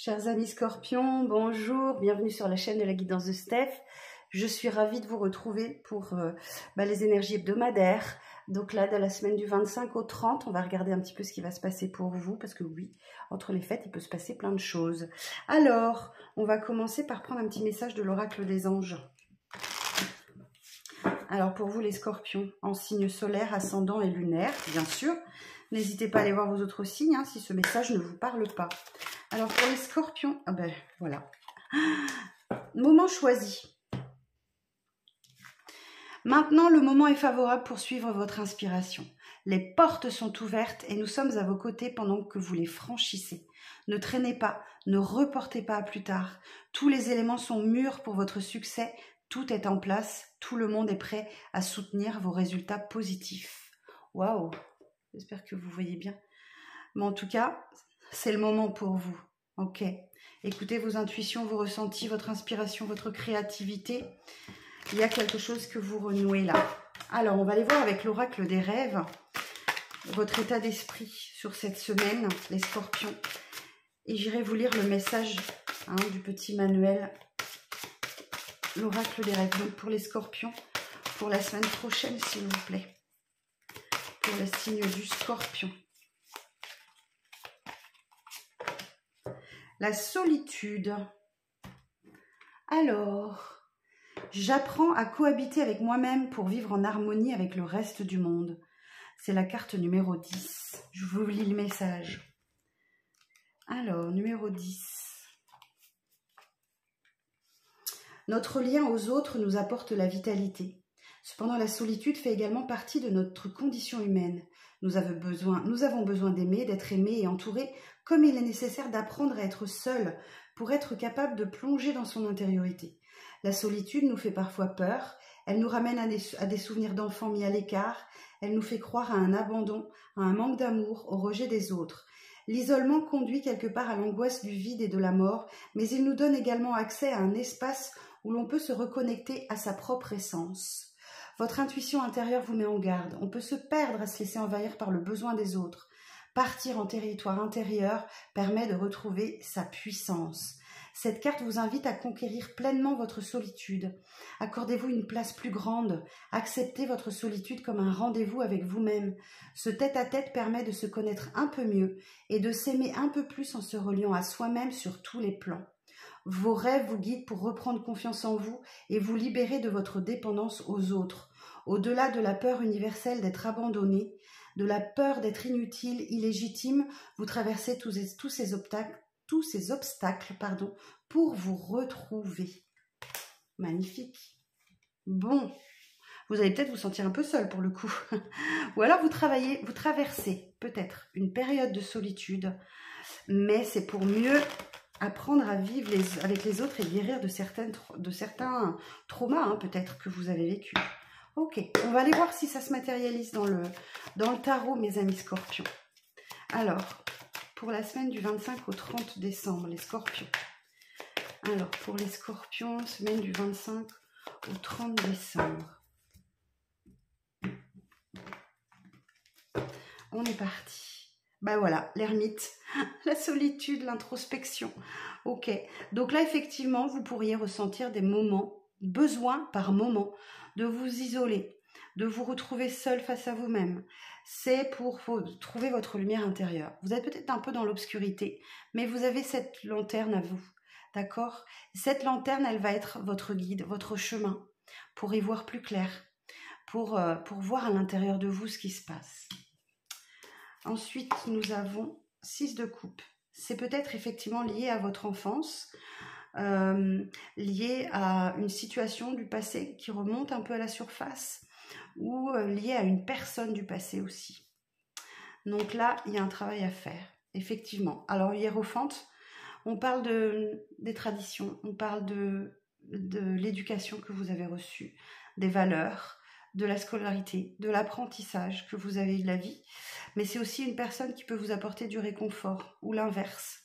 Chers amis scorpions, bonjour, bienvenue sur la chaîne de la guidance de Steph. Je suis ravie de vous retrouver pour les énergies hebdomadaires. Donc là, de la semaine du 25 au 30, on va regarder un petit peu ce qui va se passer pour vous. Parce que oui, entre les fêtes, il peut se passer plein de choses. Alors, on va commencer par prendre un petit message de l'oracle des anges. Alors pour vous les scorpions, en signe solaire, ascendant et lunaire, bien sûr. N'hésitez pas à aller voir vos autres signes si ce message ne vous parle pas. Alors pour les scorpions, voilà. Moment choisi. Maintenant, le moment est favorable pour suivre votre inspiration. Les portes sont ouvertes et nous sommes à vos côtés pendant que vous les franchissez. Ne traînez pas, ne reportez pas à plus tard. Tous les éléments sont mûrs pour votre succès. Tout est en place. Tout le monde est prêt à soutenir vos résultats positifs. Waouh! J'espère que vous voyez bien. Mais en tout cas, c'est le moment pour vous. Ok. Écoutez vos intuitions, vos ressentis, votre inspiration, votre créativité. Il y a quelque chose que vous renouez là. Alors, on va aller voir avec l'oracle des rêves votre état d'esprit sur cette semaine, les scorpions. Et j'irai vous lire le message du petit manuel, l'oracle des rêves. Donc pour les scorpions, pour la semaine prochaine, s'il vous plaît. Pour le signe du scorpion. La solitude. Alors, j'apprends à cohabiter avec moi-même pour vivre en harmonie avec le reste du monde. C'est la carte numéro 10. Je vous lis le message. Alors, numéro 10. Notre lien aux autres nous apporte la vitalité. Cependant, la solitude fait également partie de notre condition humaine. Nous avons besoin d'aimer, d'être aimé et entouré, comme il est nécessaire d'apprendre à être seul pour être capable de plonger dans son intériorité. La solitude nous fait parfois peur, elle nous ramène à des souvenirs d'enfants mis à l'écart, elle nous fait croire à un abandon, à un manque d'amour, au rejet des autres. L'isolement conduit quelque part à l'angoisse du vide et de la mort, mais il nous donne également accès à un espace où l'on peut se reconnecter à sa propre essence. Votre intuition intérieure vous met en garde. On peut se perdre à se laisser envahir par le besoin des autres. Partir en territoire intérieur permet de retrouver sa puissance. Cette carte vous invite à conquérir pleinement votre solitude. Accordez-vous une place plus grande. Acceptez votre solitude comme un rendez-vous avec vous-même. Ce tête-à-tête permet de se connaître un peu mieux et de s'aimer un peu plus en se reliant à soi-même sur tous les plans. Vos rêves vous guident pour reprendre confiance en vous et vous libérer de votre dépendance aux autres. Au-delà de la peur universelle d'être abandonné, de la peur d'être inutile, illégitime, vous traversez tous ces obstacles pour vous retrouver. Magnifique. Bon, vous allez peut-être vous sentir un peu seul pour le coup. Ou alors vous traversez peut-être une période de solitude, mais c'est pour mieux apprendre à vivre avec les autres et guérir de certains traumas peut-être que vous avez vécu. Ok, on va aller voir si ça se matérialise dans le tarot, mes amis scorpions. Alors, pour la semaine du 25 au 30 décembre, les scorpions. Alors, pour les scorpions, semaine du 25 au 30 décembre. On est parti. Voilà, l'ermite, la solitude, l'introspection. Ok, donc là, effectivement, vous pourriez ressentir des moments, besoin par moment, de vous isoler, de vous retrouver seul face à vous-même. C'est pour trouver votre lumière intérieure. Vous êtes peut-être un peu dans l'obscurité, mais vous avez cette lanterne à vous, d'accord? Cette lanterne, elle va être votre guide, votre chemin, pour y voir plus clair, pour voir à l'intérieur de vous ce qui se passe. Ensuite, nous avons 6 de coupe. C'est peut-être effectivement lié à votre enfance, lié à une situation du passé qui remonte un peu à la surface ou lié à une personne du passé aussi. Donc là, il y a un travail à faire, effectivement. Alors, hiérophante, on parle des traditions, on parle de l'éducation que vous avez reçue, des valeurs, de la scolarité, de l'apprentissage que vous avez de la vie, mais c'est aussi une personne qui peut vous apporter du réconfort ou l'inverse.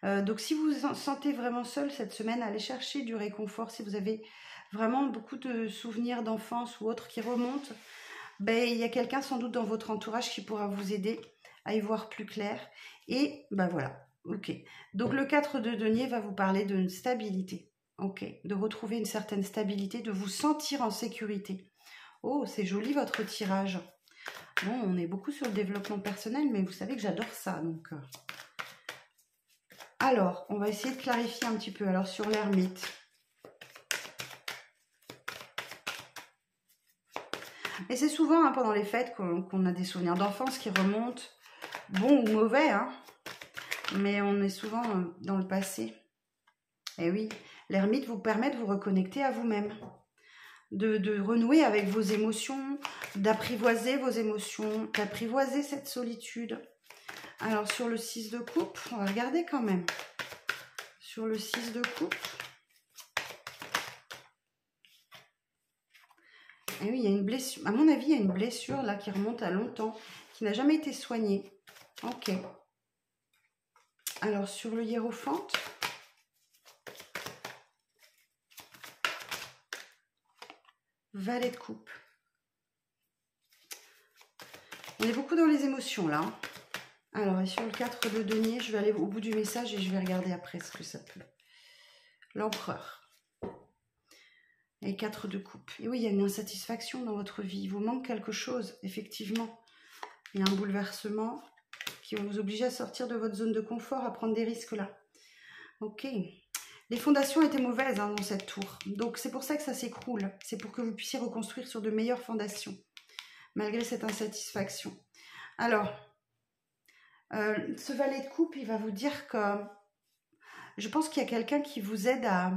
Donc si vous vous sentez vraiment seul cette semaine, allez chercher du réconfort. Si vous avez vraiment beaucoup de souvenirs d'enfance ou autres qui remontent, il y a quelqu'un sans doute dans votre entourage qui pourra vous aider à y voir plus clair. Et voilà, Ok. Donc le 4 de denier va vous parler d'une stabilité. Ok. De retrouver une certaine stabilité, de vous sentir en sécurité. Oh, c'est joli votre tirage. Bon, on est beaucoup sur le développement personnel, mais vous savez que j'adore ça. Donc, alors, on va essayer de clarifier un petit peu. Alors, sur l'ermite. Et c'est souvent hein, pendant les fêtes qu'on a des souvenirs d'enfance qui remontent, bons ou mauvais, hein, mais on est souvent dans le passé. Et oui, l'ermite vous permet de vous reconnecter à vous-même, de renouer avec vos émotions, d'apprivoiser vos émotions, d'apprivoiser cette solitude. Alors sur le 6 de coupe, on va regarder quand même. Sur le 6 de coupe. Et oui, il y a une blessure. À mon avis, il y a une blessure là qui remonte à longtemps, qui n'a jamais été soignée. Ok. Alors sur le hiérophante. Valet de coupe. On est beaucoup dans les émotions là. Alors, et sur le 4 de denier, je vais aller au bout du message et je vais regarder après ce que ça peut. L'empereur. Et 4 de coupe. Et oui, il y a une insatisfaction dans votre vie. Il vous manque quelque chose, effectivement. Il y a un bouleversement qui va vous obliger à sortir de votre zone de confort, à prendre des risques là. Ok. Les fondations étaient mauvaises hein, dans cette tour. Donc, c'est pour ça que ça s'écroule. C'est pour que vous puissiez reconstruire sur de meilleures fondations, malgré cette insatisfaction. Alors, ce valet de coupe, il va vous dire que je pense qu'il y a quelqu'un qui vous aide à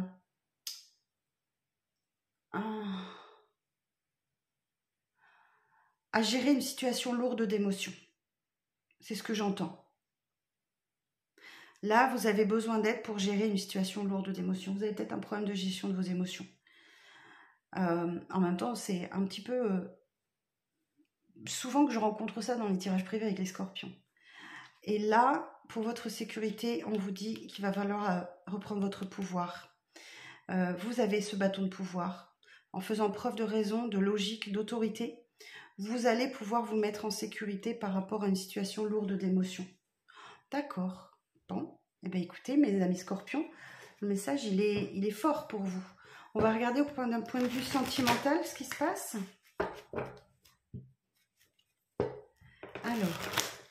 gérer une situation lourde d'émotions. C'est ce que j'entends. Là, vous avez besoin d'aide pour gérer une situation lourde d'émotions. Vous avez peut-être un problème de gestion de vos émotions. En même temps, c'est un petit peu... souvent que je rencontre ça dans les tirages privés avec les scorpions. Et là, pour votre sécurité, on vous dit qu'il va falloir reprendre votre pouvoir. Vous avez ce bâton de pouvoir. En faisant preuve de raison, de logique, d'autorité, vous allez pouvoir vous mettre en sécurité par rapport à une situation lourde d'émotions. D'accord. Bon, eh bien écoutez, mes amis scorpions, le message, il est fort pour vous. On va regarder d'un point de vue sentimental ce qui se passe. Alors,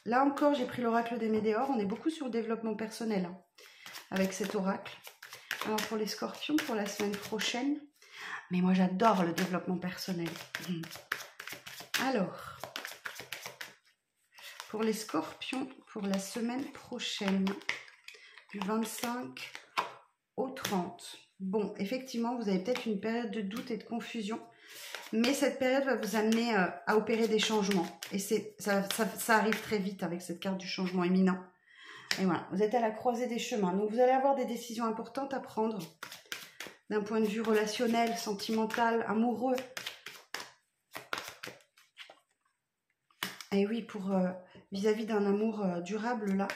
là encore, j'ai pris l'oracle des Médéors. On est beaucoup sur le développement personnel hein, avec cet oracle. Alors, pour les scorpions, pour la semaine prochaine. Mais moi, j'adore le développement personnel. Alors, pour les scorpions, pour la semaine prochaine, du 25 au 30. Bon, effectivement, vous avez peut-être une période de doute et de confusion. Mais cette période va vous amener à opérer des changements. Et ça arrive très vite avec cette carte du changement imminent. Et voilà, vous êtes à la croisée des chemins. Donc, vous allez avoir des décisions importantes à prendre d'un point de vue relationnel, sentimental, amoureux. Et oui, pour vis-à-vis d'un amour durable, là.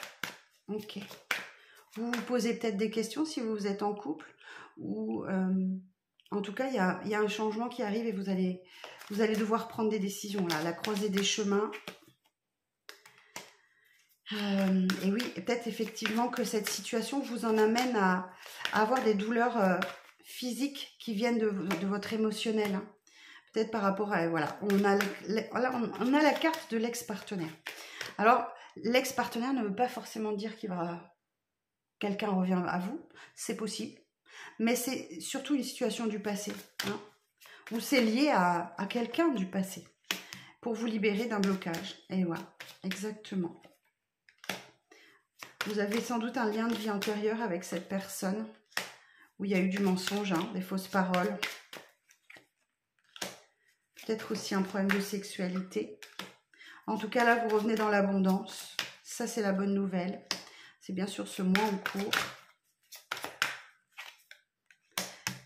Ok. Vous vous posez peut-être des questions si vous êtes en couple. Ou, en tout cas, il y a un changement qui arrive et vous allez devoir prendre des décisions, là. La croisée des chemins. Et oui, peut-être effectivement que cette situation vous en amène à avoir des douleurs physiques qui viennent de votre émotionnel. Hein. Peut-être par rapport à... Voilà, on a la carte de l'ex-partenaire. Alors, l'ex-partenaire ne veut pas forcément dire quelqu'un revient à vous. C'est possible. Mais c'est surtout une situation du passé. Hein, où c'est lié à quelqu'un du passé. Pour vous libérer d'un blocage. Et voilà, exactement. Vous avez sans doute un lien de vie antérieur avec cette personne où il y a eu du mensonge, hein, des fausses paroles. Peut-être aussi un problème de sexualité. En tout cas, là, vous revenez dans l'abondance. Ça, c'est la bonne nouvelle. C'est bien sûr ce mois en cours.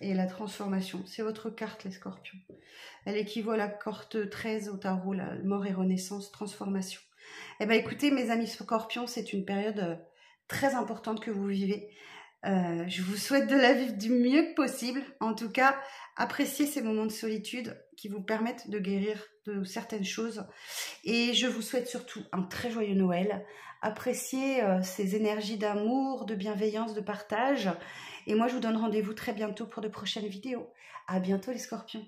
Et la transformation, c'est votre carte, les scorpions. Elle équivaut à la carte 13 au tarot, la mort et renaissance, transformation. Eh bien, écoutez, mes amis scorpions, c'est une période très importante que vous vivez. Je vous souhaite de la vivre du mieux que possible. En tout cas, appréciez ces moments de solitude qui vous permettent de guérir de certaines choses. Et je vous souhaite surtout un très joyeux Noël. Appréciez ces énergies d'amour, de bienveillance, de partage. Et moi, je vous donne rendez-vous très bientôt pour de prochaines vidéos. À bientôt les scorpions.